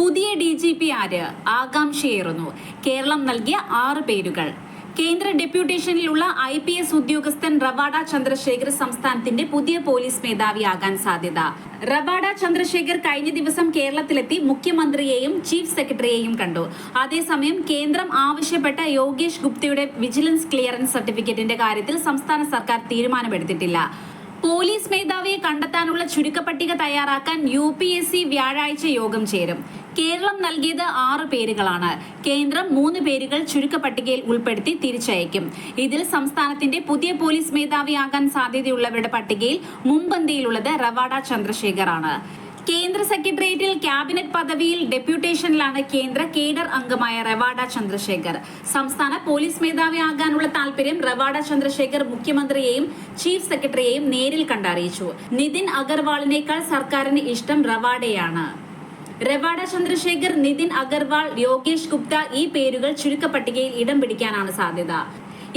പുതിയ DGP ആര്? ആകാംക്ഷയേറുന്നു. കേരളം നൽകിയ 6 പേരുകൾ. കേന്ദ്ര ഡെപ്യൂട്ടേഷനിലുള്ള IPS ഉദ്യോഗസ്ഥൻ റവാഡ ചന്ദ്രശേഖർ സംസ്ഥാനത്തിന്റെ പുതിയ പോലീസ് മേധാവിയാകാൻ സാധ്യത. റവാഡ ചന്ദ്രശേഖർ കഴിഞ്ഞ ദിവസം കേരളത്തിലെത്തി മുഖ്യമന്ത്രിയെയും ചീഫ് സെക്രട്ടറിയെയും കണ്ടു. അതേസമയം കേന്ദ്രം ആവശ്യപ്പെട്ട യോഗേഷ് ഗുപ്തയുടെ വിജിലൻസ് ക്ലിയറൻസ് സർട്ടിഫിക്കറ്റിന്റെ കാര്യത്തിൽ സംസ്ഥാന സർക്കാർ തീരുമാനമെടുത്തിട്ടില്ല. പോലീസ് മേധാവിയെ കണ്ടെത്താനുള്ള ചുരുക്കപ്പട്ടിക തയ്യാറാക്കാൻ UPSC വ്യാഴാഴ്ച യോഗം ചേരും. കേരളം നൽകിയത് 6 പേരുകളാണ്. കേന്ദ്രം 3 പേരുകൾ ചുരുക്കപ്പട്ടികയിൽ ഉൾപ്പെടുത്തി തിരിച്ചയക്കും. ഇതിൽ സംസ്ഥാനത്തിന്റെ പുതിയ പോലീസ് മേധാവിയാകാൻ സാധ്യതയുള്ളവരുടെ പട്ടികയിൽ മുൻപന്തിയിലുള്ളത് റവാഡ ചന്ദ്രശേഖർ ആണ്. കേന്ദ്ര സെക്രട്ടേറിയറ്റിൽ ക്യാബിനറ്റ് പദവിയിൽ ഡെപ്യൂട്ടേഷനിലാണ് കേന്ദ്ര കേഡർ അംഗമായ റവാഡ ചന്ദ്രശേഖർ. സംസ്ഥാന പോലീസ് മേധാവിയാകാനുള്ള താൽപര്യം റവാഡ ചന്ദ്രശേഖർ മുഖ്യമന്ത്രിയെയും ചീഫ് സെക്രട്ടറിയെയും നേരിൽ കണ്ടറിയിച്ചു. നിതിൻ അഗർവാളിനേക്കാൾ സർക്കാരിന് ഇഷ്ടം റവാഡയാണ്. റവാഡ ചന്ദ്രശേഖർ, നിതിൻ അഗർവാൾ, യോഗേഷ് ഗുപ്ത ഈ പേരുകൾ ചുരുക്കപ്പട്ടികയിൽ ഇടം പിടിക്കാനാണ് സാധ്യത.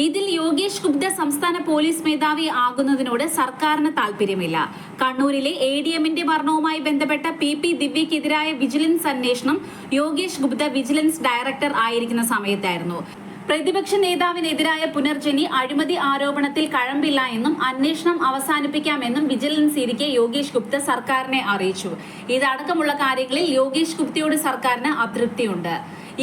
ഇതിൽ യോഗേഷ് ഗുപ്ത സംസ്ഥാന പോലീസ് മേധാവി ആകുന്നതിനോട് സർക്കാരിന് താൽപര്യമില്ല. കണ്ണൂരിലെ ADMന്റെ ഭരണവുമായി ബന്ധപ്പെട്ട PP ദിവ്യക്കെതിരായ വിജിലൻസ് അന്വേഷണം യോഗേഷ് ഗുപ്ത വിജിലൻസ് ഡയറക്ടർ ആയിരിക്കുന്ന സമയത്തായിരുന്നു. പ്രതിപക്ഷ നേതാവിനെതിരായ പുനർജനി അഴിമതി ആരോപണത്തിൽ കഴമ്പില്ല എന്നും അന്വേഷണം അവസാനിപ്പിക്കാമെന്നും വിജിലൻസ് ഇരിക്കെ യോഗേഷ് ഗുപ്ത സർക്കാരിനെ അറിയിച്ചു. ഇതടക്കമുള്ള കാര്യങ്ങളിൽ യോഗേഷ് ഗുപ്തയോട് സർക്കാരിന് അതൃപ്തിയുണ്ട്.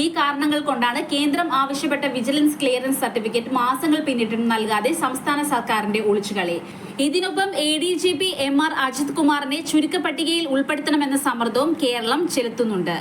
ഈ കാരണങ്ങൾ കൊണ്ടാണ് കേന്ദ്രം ആവശ്യപ്പെട്ട വിജിലൻസ് ക്ലിയറൻസ് സർട്ടിഫിക്കറ്റ് മാസങ്ങൾ പിന്നിട്ടും നൽകാതെ സംസ്ഥാന സർക്കാരിന്റെ ഒളിച്ചുകളി. ഇതിനൊപ്പം ADGP MR അജിത് കുമാറിനെ ചുരുക്കപ്പട്ടികയിൽ ഉൾപ്പെടുത്തണമെന്ന സമ്മർദ്ദവും കേരളം ചെലുത്തുന്നുണ്ട്.